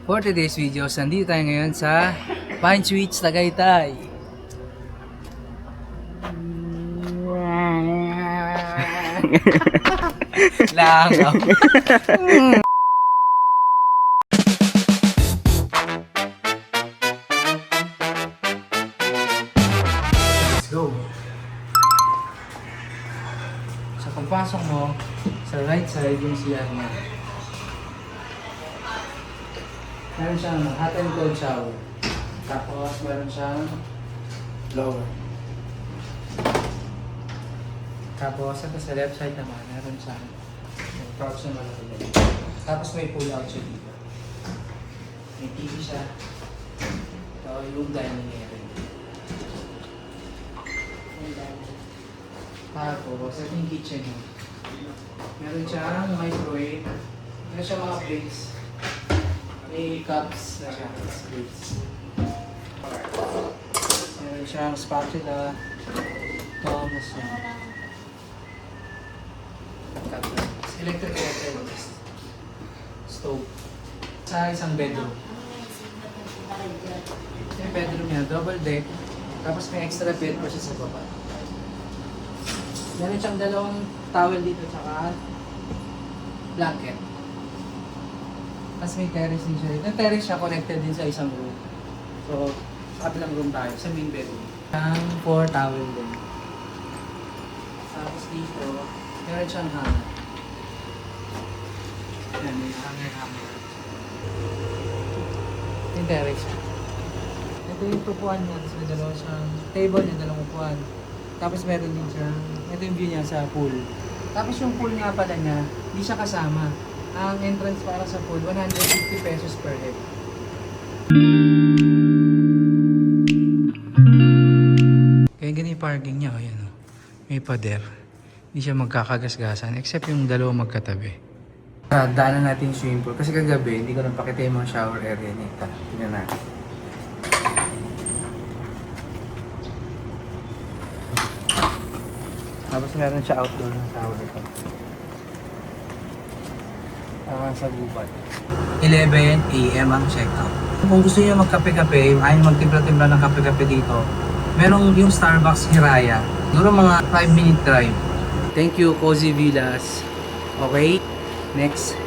For today's videos, nandito tayo ngayon sa Pine Suites, Tagaytay. Langaw. Let's go. So pagpasok mo, sa right side yung CR mo. Meron siyang hot and cold shower. Tapos meron siyang blower. Tapos ito sa left side naman, meron siyang couch na malaki. Tapos may pull out siya dito. May TV siya. Ito yung dining area. Tapos ito yung kitchen mo. Meron siyang microwave. Meron siyang mga plates. May cups na siya, plates. Meron siyang spatula. Thomas na. Electric kettle. Stove. Sa isang bedroom. Yung bedroom niya, double deck. Tapos may extra bed pa siya sa baba. Meron siyang dalawang towel dito, tsaka blanket. Tapos may terrace din siya dito. Yung terrace siya connected din sa isang room. So, sa kabilang room tayo, sa main bedroom. Ang 4 towel din. Tapos dito, meron siyang hanger. Yan, may hanger. Yung terrace siya. Ito yung tupuan niya. Tapos may dalawa siyang table niya, dalawang upuan. Tapos meron din siyang, ito yung view niya sa pool. Tapos yung pool nga pala niya, hindi siya kasama. Ang entrance para sa pool, 150 pesos per head. Kaya ganyan yung parking niya, ayan o. May pader. Hindi siya magkakagasgasan, except yung dalawa magkatabi. Daanan natin yung swimming pool, kasi kagabi, hindi ko napakita yung mga shower area niya. Tara, tingnan natin. Tapos meron siya outdoor na shower ito. Sa gubat. 11 AM ang check-out. Kung gusto niyo magkape-kape, ayaw magtimpla-timpla ng kape-kape dito, merong yung Starbucks Hiraya. Siguro mga 5-minute drive. Thank you, Cozy Villas. Okay, next.